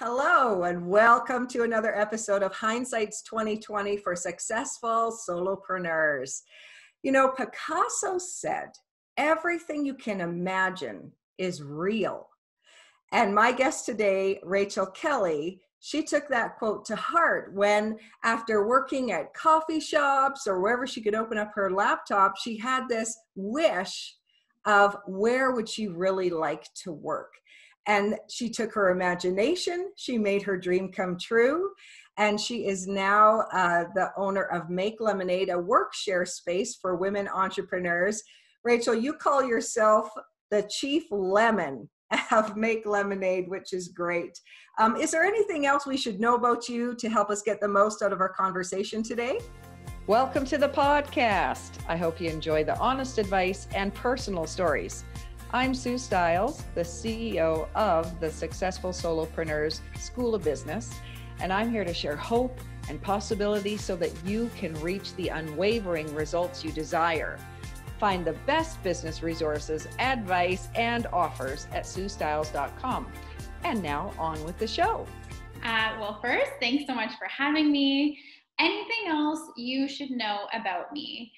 Hello, and welcome to another episode of Hindsight's 2020 for successful solopreneurs. You know, Picasso said, everything you can imagine is real. And my guest today, Rachel Kelly, she took that quote to heart when, after working at coffee shops or wherever she could open up her laptop, she had this wish of where would she really like to work. And she took her imagination, she made her dream come true, and she is now the owner of Make Lemonade, a work share space for women entrepreneurs. Rachel, you call yourself the Chief Lemon of Make Lemonade, which is great. Is there anything else we should know about you to help us get the most out of our conversation today? Welcome to the podcast. I hope you enjoy the honest advice and personal stories. I'm Sue Stiles, the CEO of the Successful Solopreneurs School of Business, and I'm here to share hope and possibility so that you can reach the unwavering results you desire. Find the best business resources, advice, and offers at SueStiles.com. And now on with the show. Well, first, thanks so much for having me. Anything else you should know about me?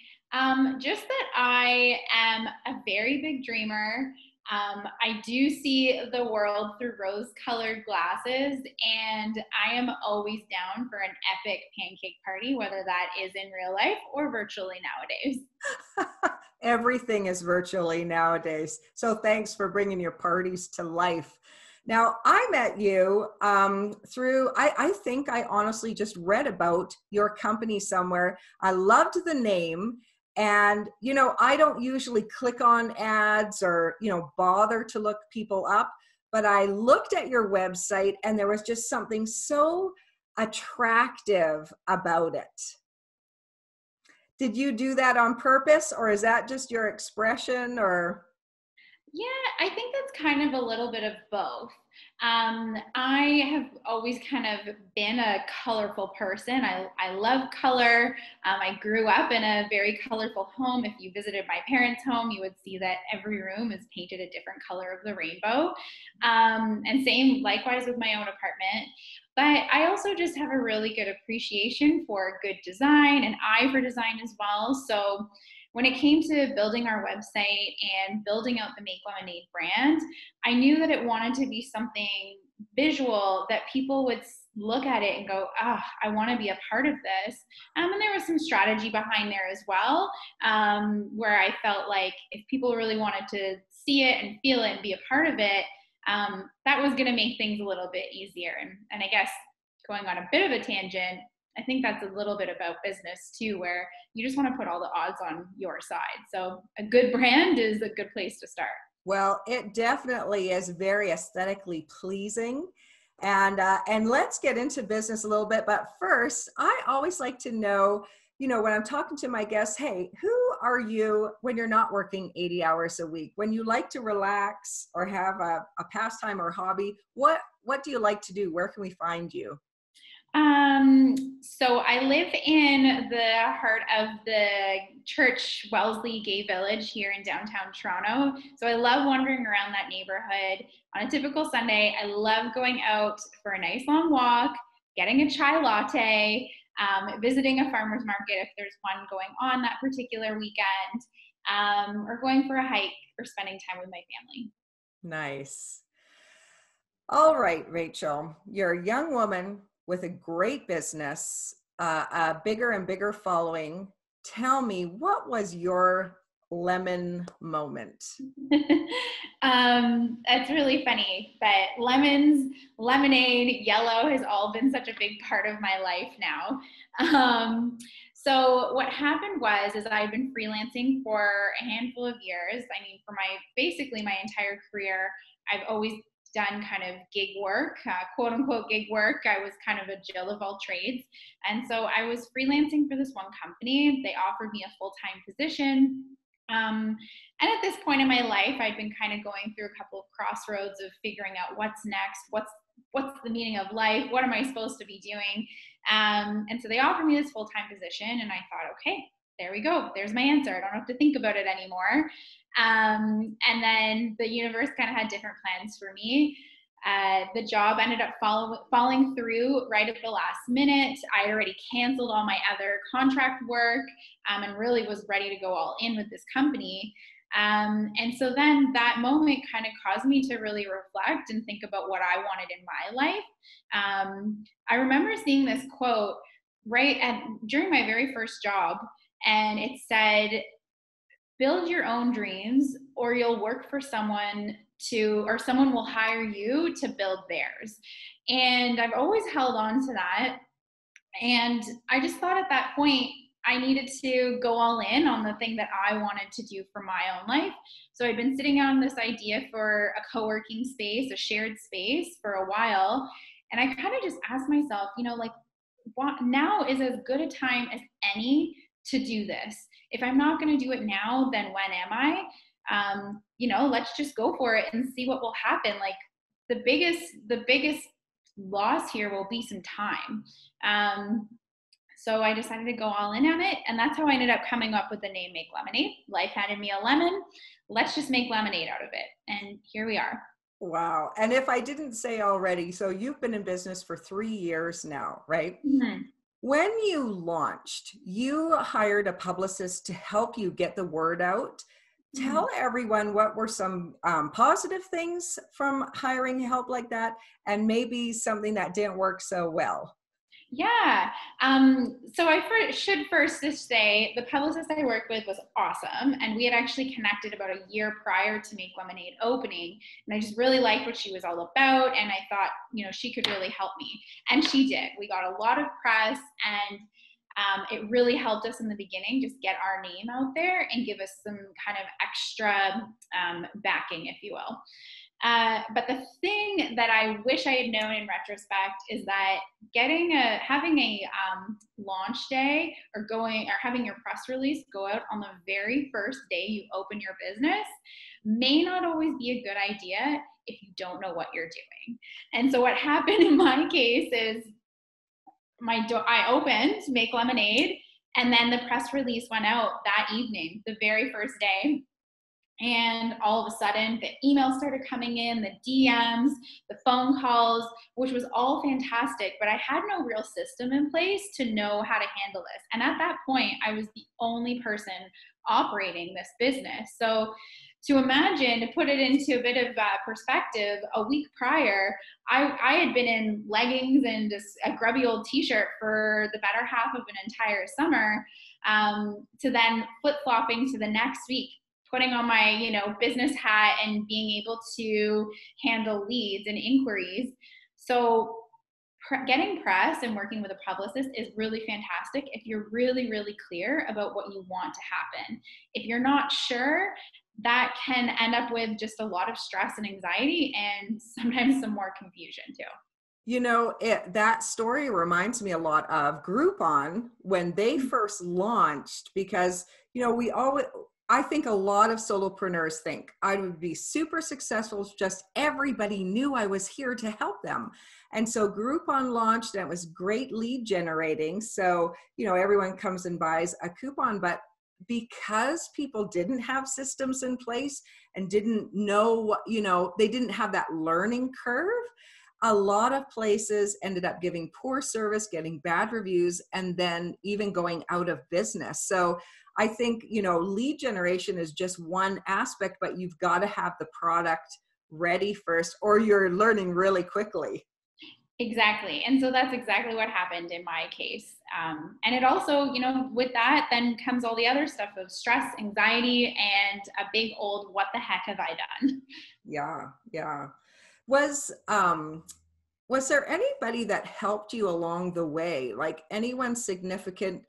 Just that I am a very big dreamer. I do see the world through rose-colored glasses, and I am always down for an epic pancake party, whether that is in real life or virtually nowadays. Everything is virtually nowadays. So thanks for bringing your parties to life. Now, I met you through, I think I honestly just read about your company somewhere. I loved the name. And, you know, I don't usually click on ads or, bother to look people up. But I looked at your website and there was just something so attractive about it. Did you do that on purpose, or is that just your expression, or? Yeah, I think that's kind of a little bit of both. I have always kind of been a colorful person. I love color. I grew up in a very colorful home. If you visited my parents' home, you would see that every room is painted a different color of the rainbow. And same likewise with my own apartment. But I also just have a really good appreciation for good design, an eye for design as well. So when it came to building our website and building out the Make Lemonade brand, I knew that it wanted to be something visual that people would look at it and go, I want to be a part of this. And there was some strategy behind there as well, where I felt like if people really wanted to see it and feel it and be a part of it, that was going to make things a little bit easier. And I guess going on a bit of a tangent, I think that's a little bit about business too, where you just want to put all the odds on your side. So a good brand is a good place to start. Well, it definitely is very aesthetically pleasing. And let's get into business a little bit. But first, I always like to know, when I'm talking to my guests, hey, who are you when you're not working 80 hours a week? When you like to relax or have a pastime or hobby, what do you like to do? Where can we find you? So I live in the heart of the church Wellesley Gay Village here in downtown Toronto. So I love wandering around that neighborhood. On a typical Sunday, I love going out for a nice long walk, getting a chai latte, visiting a farmer's market if there's one going on that particular weekend, or going for a hike or spending time with my family. Nice. All right, Rachel, you're a young woman with a great business, a bigger and bigger following. Tell me, what was your lemon moment? That's really funny, but lemons, lemonade, yellow has all been such a big part of my life now. So what happened was I've been freelancing for a handful of years. I mean, for basically my entire career, I've always done kind of gig work, quote unquote gig work. I was kind of a Jill of all trades. And so I was freelancing for this one company. They offered me a full-time position. And at this point in my life, I'd been kind of going through a couple of crossroads of figuring out what's next, what's the meaning of life, what am I supposed to be doing? And so they offered me this full-time position, and I thought, okay, there we go. There's my answer. I don't have to think about it anymore. And then the universe kind of had different plans for me. The job ended up falling through right at the last minute. I had already canceled all my other contract work, and really was ready to go all in with this company. And so then that moment kind of caused me to really reflect and think about what I wanted in my life. I remember seeing this quote during my very first job, and it said, build your own dreams or you'll work for someone or someone will hire you to build theirs. And I've always held on to that. And I just thought at that point, I needed to go all in on the thing that I wanted to do for my own life. So I'd been sitting on this idea for a co-working space, a shared space for a while. And I kind of just asked myself, now is as good a time as any to do this. If I'm not going to do it now, then when am I? Let's just go for it and see what will happen. Like the biggest loss here will be some time. So I decided to go all in on it. And that's how I ended up coming up with the name Make Lemonade. Life handed me a lemon. Let's just make lemonade out of it. And here we are. Wow. And if I didn't say already, so you've been in business for 3 years now, right? Mm-hmm. When you launched, you hired a publicist to help you get the word out. Mm-hmm. Tell everyone what were some positive things from hiring help like that, and maybe something that didn't work so well. Yeah. So I should first just say the publicist I worked with was awesome. And we had actually connected about a year prior to Make Lemonade opening. And I just really liked what she was all about. And I thought, she could really help me. And she did. We got a lot of press, and it really helped us in the beginning, just get our name out there and give us some kind of extra backing, if you will. But the thing that I wish I had known in retrospect is that having a launch day or having your press release go out on the very first day you open your business may not always be a good idea if you don't know what you're doing. And so what happened in my case is I opened Make Lemonade, and then the press release went out that evening, the very first day. And all of a sudden, the emails started coming in, the DMs, the phone calls, which was all fantastic. But I had no real system in place to know how to handle this. And at that point, I was the only person operating this business. So to put it into a bit of perspective, a week prior, I had been in leggings and just a grubby old t-shirt for the better half of an entire summer, to then flip-flopping to the next week, putting on my, business hat and being able to handle leads and inquiries. So getting press and working with a publicist is really fantastic if you're really, really clear about what you want to happen. If you're not sure, that can end up with just a lot of stress and anxiety and sometimes some more confusion too. That story reminds me a lot of Groupon when they first launched, because, I think a lot of solopreneurs think I would be super successful if just everybody knew I was here to help them. And so Groupon launched, and it was great lead generating. So, everyone comes and buys a coupon, but because people didn't have systems in place and didn't know, they didn't have that learning curve, a lot of places ended up giving poor service, getting bad reviews, and then even going out of business. So I think, lead generation is just one aspect, but you've got to have the product ready first, or you're learning really quickly. Exactly. And so that's exactly what happened in my case. And it also, with that then comes all the other stuff of stress, anxiety, and a big old, what the heck have I done? Yeah. Was there anybody that helped you along the way? Like anyone significant,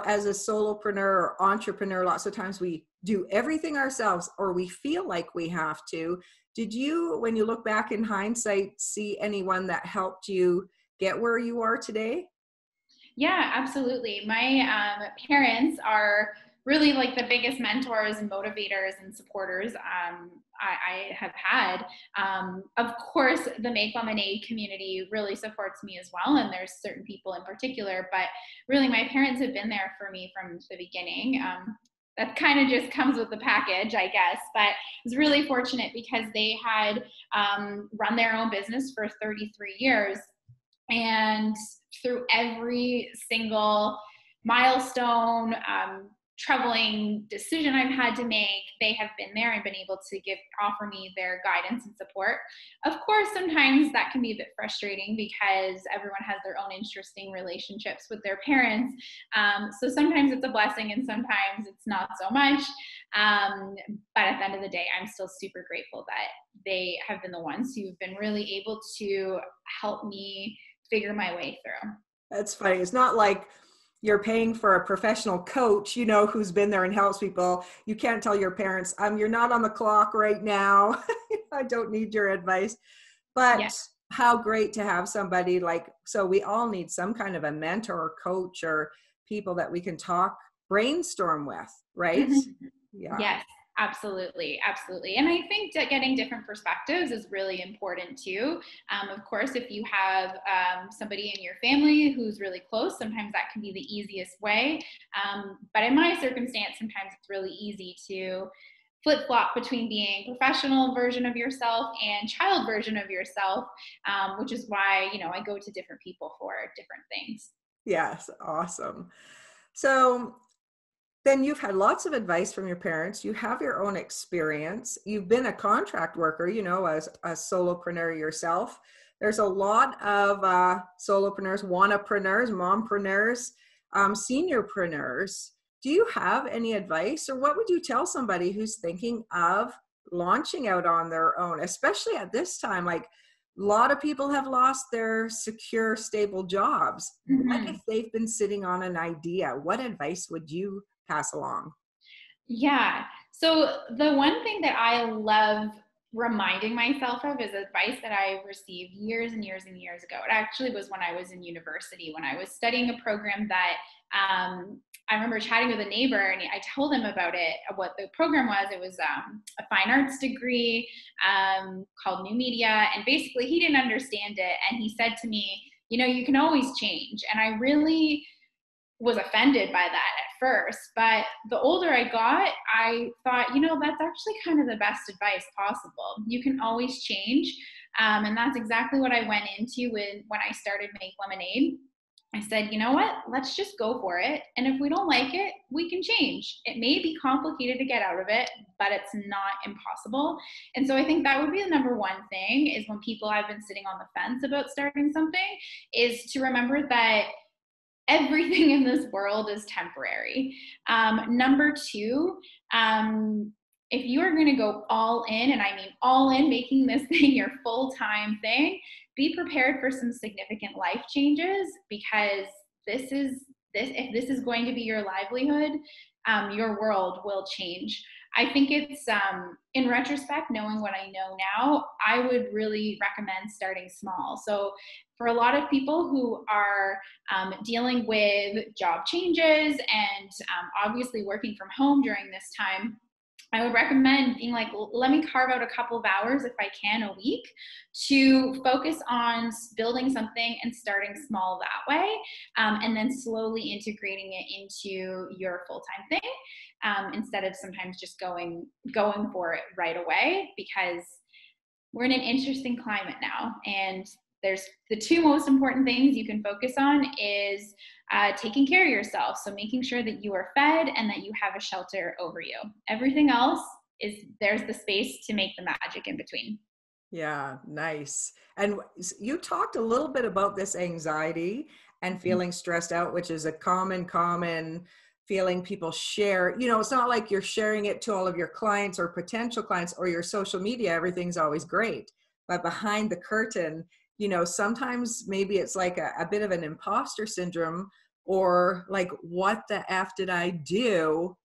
as a solopreneur or entrepreneur, lots of times we do everything ourselves, or we feel like we have to. Did you, when you look back in hindsight, see anyone that helped you get where you are today? Yeah, absolutely. My parents are really like the biggest mentors and motivators and supporters I have had. Of course, the Make Lemonade community really supports me as well, and there's certain people in particular, but really my parents have been there for me from the beginning. that kind of just comes with the package, I guess. But I was really fortunate because they had run their own business for 33 years. And through every single milestone, troubling decision I've had to make, they have been there and been able to offer me their guidance and support. Of course, sometimes that can be a bit frustrating because everyone has their own interesting relationships with their parents. So sometimes it's a blessing and sometimes it's not so much. But at the end of the day, I'm still super grateful that they have been the ones who've been really able to help me figure my way through. That's funny. It's not like you're paying for a professional coach, who's been there and helps people. You can't tell your parents, you're not on the clock right now. I don't need your advice. But yes, how great to have somebody so we all need some kind of a mentor or coach or people that we can brainstorm with, right? Yeah. Yes. Absolutely. Absolutely. And I think that getting different perspectives is really important too. Of course, if you have somebody in your family who's really close, sometimes that can be the easiest way. But in my circumstance, sometimes it's really easy to flip-flop between being professional version of yourself and child version of yourself, which is why, I go to different people for different things. Yes. Awesome. So then you've had lots of advice from your parents. You have your own experience. You've been a contract worker, as a solopreneur yourself. There's a lot of solopreneurs, wannapreneurs, mompreneurs, seniorpreneurs. Do you have any advice, or what would you tell somebody who's thinking of launching out on their own, especially at this time? Like, a lot of people have lost their secure, stable jobs. Mm-hmm. What if they've been sitting on an idea? What advice would you pass along? Yeah. So the one thing that I love reminding myself of is advice that I received years and years and years ago. It actually was when I was in university, when I was studying a program that I remember chatting with a neighbor, and I told him about it, what the program was. It was a fine arts degree called New Media. And basically he didn't understand it. And he said to me, you can always change. And I really was offended by that at first, but the older I got, I thought, that's actually kind of the best advice possible. You can always change. And that's exactly what I went into when I started Make Lemonade. I said, you know what, let's just go for it. And if we don't like it, we can change. It may be complicated to get out of it, but it's not impossible. And so I think that would be the number one thing, is when people have been sitting on the fence about starting something, is to remember that everything in this world is temporary. Number two, if you are going to go all in, and I mean all in, making this thing your full-time thing, be prepared for some significant life changes, because if this is going to be your livelihood, your world will change. I think it's, in retrospect, knowing what I know now, I would really recommend starting small. So for a lot of people who are dealing with job changes and obviously working from home during this time, I would recommend being like, let me carve out a couple of hours, if I can, a week, to focus on building something and starting small that way, and then slowly integrating it into your full-time thing, instead of sometimes just going for it right away, because we're in an interesting climate now. And there's the two most important things you can focus on is taking care of yourself. So making sure that you are fed and that you have a shelter over you. Everything else there's the space to make the magic in between. Yeah, nice. And you talked a little bit about this anxiety and feeling stressed out, which is a common feeling people share. It's not like you're sharing it to all of your clients or potential clients or your social media. Everything's always great. But behind the curtain, sometimes maybe it's like a bit of an imposter syndrome, or like, what the F did I do?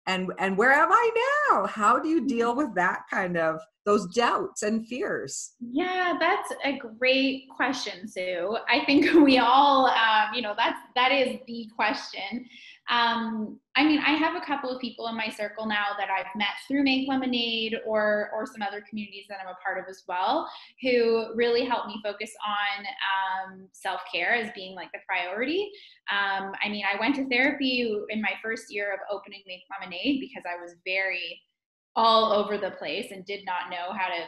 And where am I now? How do you deal with that kind of, those doubts and fears? Yeah, that's a great question, Sue. I think we all, that is the question. I mean, I have a couple of people in my circle now that I've met through Make Lemonade or some other communities that I'm a part of as well, who really helped me focus on self-care as being like the priority. I mean, I went to therapy in my first year of opening Make Lemonade because I was very all over the place and did not know how to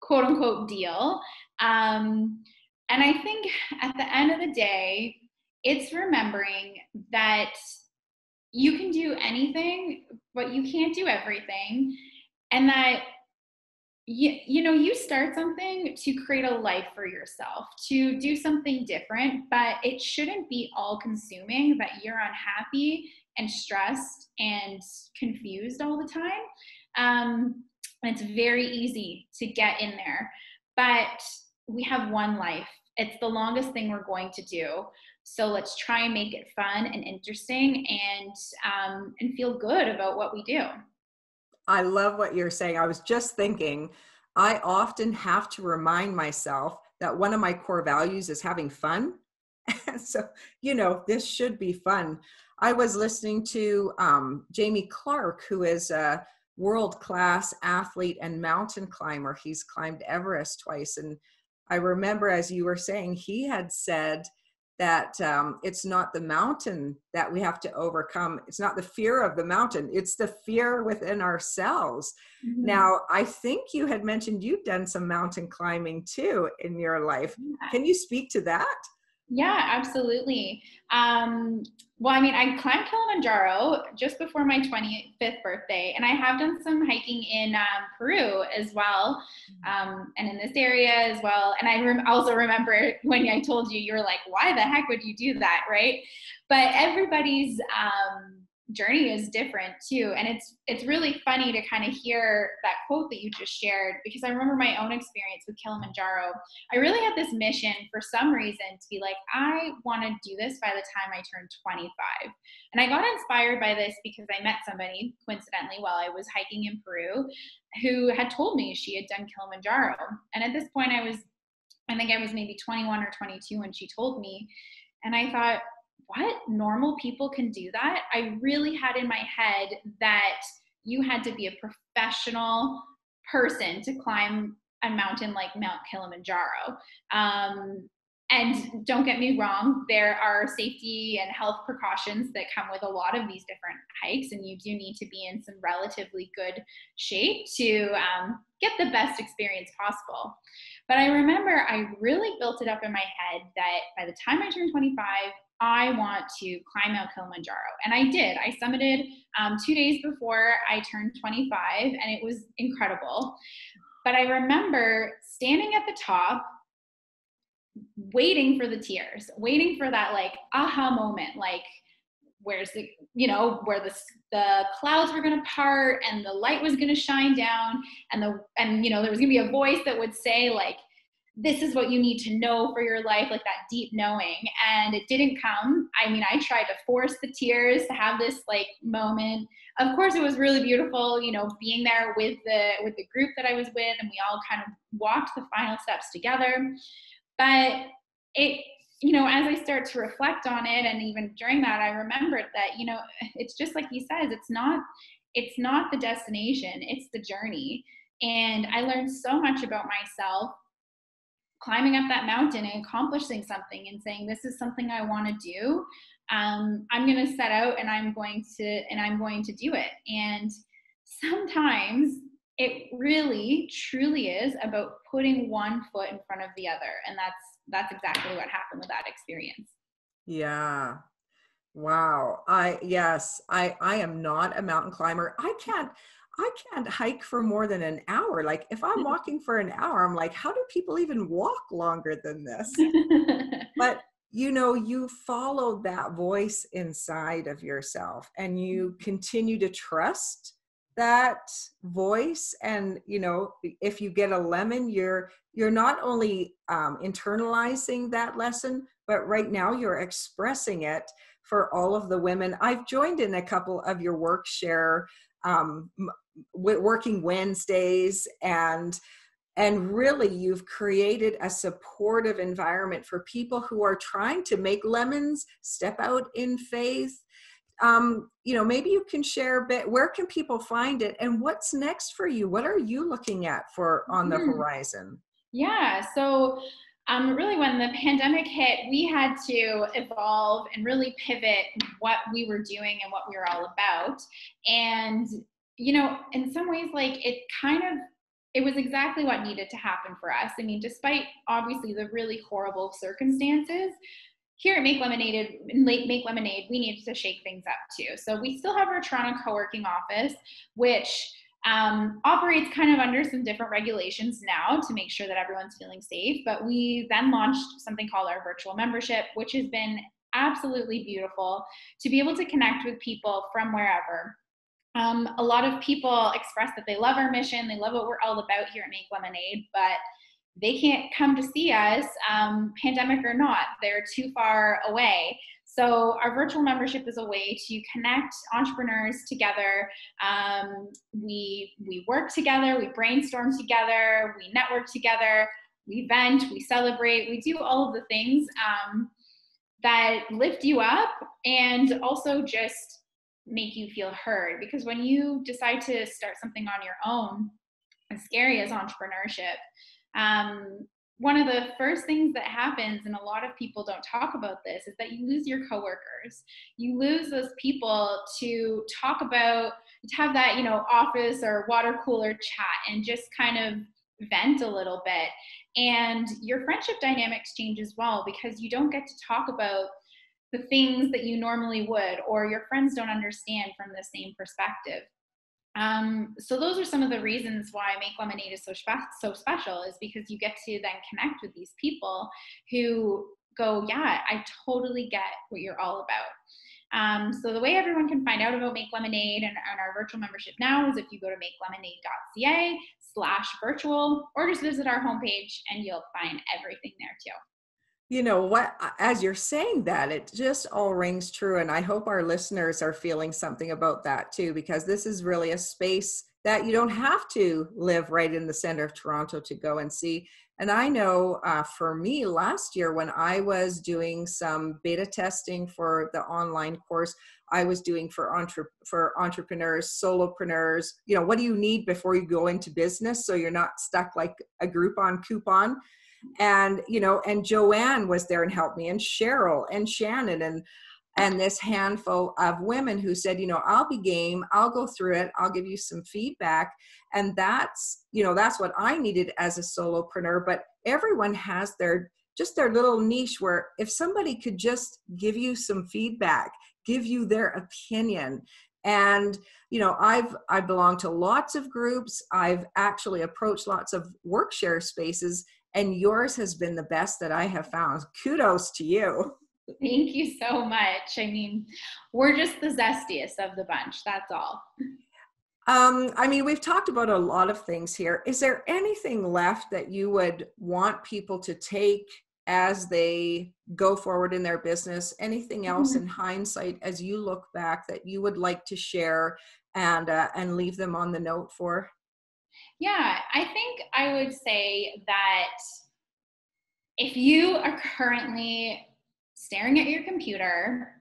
quote unquote deal. And I think at the end of the day, it's remembering that you can do anything, but you can't do everything. And that, you start something to create a life for yourself, to do something different, but it shouldn't be all consuming that you're unhappy and stressed and confused all the time. It's very easy to get in there, but we have one life. It's the longest thing we're going to do. So let's try and make it fun and interesting and feel good about what we do. I love what you're saying. I was just thinking, I often have to remind myself that one of my core values is having fun. So, this should be fun. I was listening to Jamie Clark, who is a world-class athlete and mountain climber. He's climbed Everest twice. And I remember, as you were saying, he had said that it's not the mountain that we have to overcome. It's not the fear of the mountain. It's the fear within ourselves. Mm-hmm. Now, I think you had mentioned you've done some mountain climbing too in your life. Yeah. Can you speak to that? Yeah, absolutely. Well, I mean, I climbed Kilimanjaro just before my 25th birthday, and I have done some hiking in Peru as well, and in this area as well. And I also remember when I told you, you were like, why the heck would you do that, right? But everybody's journey is different too. And it's really funny to kind of hear that quote that you just shared, because I remember my own experience with Kilimanjaro. I really had this mission for some reason to be like, I want to do this by the time I turn 25. And I got inspired by this because I met somebody coincidentally while I was hiking in Peru who had told me she had done Kilimanjaro. And at this point I think I was maybe 21 or 22 when she told me. And I thought, what? Normal people can do that? I really had in my head that you had to be a professional person to climb a mountain like Mount Kilimanjaro. And don't get me wrong, there are safety and health precautions that come with a lot of these different hikes, and you do need to be in some relatively good shape to get the best experience possible. But I remember I really built it up in my head that by the time I turned 25, I want to climb Mount Kilimanjaro. And I did. I summited 2 days before I turned 25, and it was incredible. But I remember standing at the top, waiting for the tears, waiting for that like aha moment, like where's the, where the clouds were going to part and the light was going to shine down, and there was going to be a voice that would say like, this is what you need to know for your life, like that deep knowing. And it didn't come. I mean, I tried to force the tears to have this like moment. Of course, it was really beautiful, being there with the group that I was with, and we all kind of walked the final steps together. But it, as I start to reflect on it, and even during that, I remembered that, it's just like he says, it's not the destination, it's the journey. And I learned so much about myself climbing up that mountain and accomplishing something and saying, this is something I want to do. I'm going to set out and I'm going to do it. And sometimes it really, truly is about putting one foot in front of the other. And that's exactly what happened with that experience. Yeah. Wow. I am not a mountain climber. I can't hike for more than an hour. Like if I'm walking for an hour, I'm like, how do people even walk longer than this? But you follow that voice inside of yourself, and you continue to trust that voice. And if you get a lemon, you're not only internalizing that lesson, but right now you're expressing it for all of the women. I've joined in a couple of your Workshare working Wednesdays, and really you've created a supportive environment for people who are trying to make lemons, step out in faith. maybe you can share a bit, where can people find it and what's next for you? What are you looking at for on the horizon? Yeah. So really when the pandemic hit, we had to evolve and really pivot what we were doing and what we were all about. And, in some ways, like it was exactly what needed to happen for us. I mean, despite obviously the really horrible circumstances, here at Make Lemonade, we needed to shake things up too. So we still have our Toronto co-working office, which operates kind of under some different regulations now to make sure that everyone's feeling safe. But we then launched something called our virtual membership, which has been absolutely beautiful to be able to connect with people from wherever. A lot of people express that they love our mission, they love what we're all about here at Make Lemonade, but they can't come to see us, pandemic or not. They're too far away. So our virtual membership is a way to connect entrepreneurs together. We work together, we brainstorm together, we network together, we vent, we celebrate, we do all of the things that lift you up and also just make you feel heard. Because when you decide to start something on your own, as scary as entrepreneurship, one of the first things that happens, and a lot of people don't talk about this, is that you lose your coworkers. You lose those people to talk about, to have that, office or water cooler chat and just kind of vent a little bit. And your friendship dynamics change as well, because you don't get to talk about the things that you normally would, or your friends don't understand from the same perspective. So those are some of the reasons why Make Lemonade is so special, is because you get to then connect with these people who go, yeah, I totally get what you're all about. So the way everyone can find out about Make Lemonade and our virtual membership now is if you go to makelemonade.ca/virtual, or just visit our homepage and you'll find everything there too. You know what, as you're saying that, it just all rings true. And I hope our listeners are feeling something about that too, because this is really a space that you don't have to live right in the center of Toronto to go and see. And I know for me last year, when I was doing some beta testing for the online course I was doing for entrepreneurs, solopreneurs, what do you need before you go into business so you're not stuck like a Groupon coupon? And, and Joanne was there and helped me, and Cheryl and Shannon and this handful of women who said, I'll be game, I'll go through it, I'll give you some feedback. And that's what I needed as a solopreneur. But everyone has their little niche where if somebody could just give you some feedback, give you their opinion. And, I belong to lots of groups. I've actually approached lots of work share spaces, and yours has been the best that I have found. Kudos to you. Thank you so much. I mean, we're just the zestiest of the bunch. That's all. We've talked about a lot of things here. Is there anything left that you would want people to take as they go forward in their business? Anything else in hindsight, as you look back, that you would like to share and leave them on the note for? Yeah, I think I would say that if you are currently staring at your computer,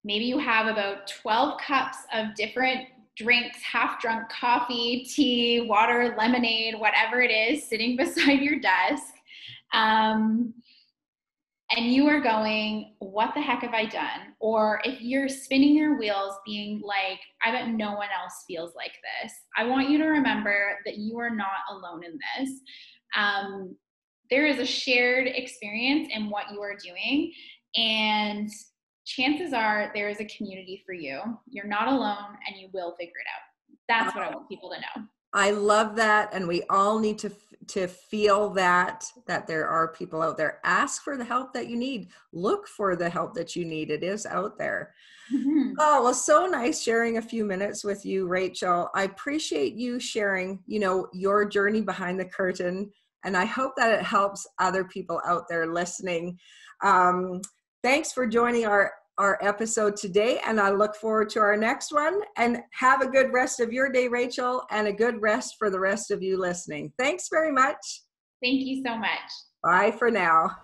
maybe you have about 12 cups of different drinks, half-drunk coffee, tea, water, lemonade, whatever it is, sitting beside your desk, and you are going, what the heck have I done? Or if you're spinning your wheels being like, I bet no one else feels like this, I want you to remember that you are not alone in this. There is a shared experience in what you are doing, and chances are there is a community for you. You're not alone, and you will figure it out. That's what I want people to know. I love that. And we all need to feel that there are people out there. Ask for the help that you need. Look for the help that you need. It is out there. Mm-hmm. Oh, well, so nice sharing a few minutes with you, Rachel. I appreciate you sharing, your journey behind the curtain. And I hope that it helps other people out there listening. Thanks for joining our episode today, and I look forward to our next one. And have a good rest of your day, Rachel, and a good rest for the rest of you listening. Thanks very much. Thank you so much. Bye for now.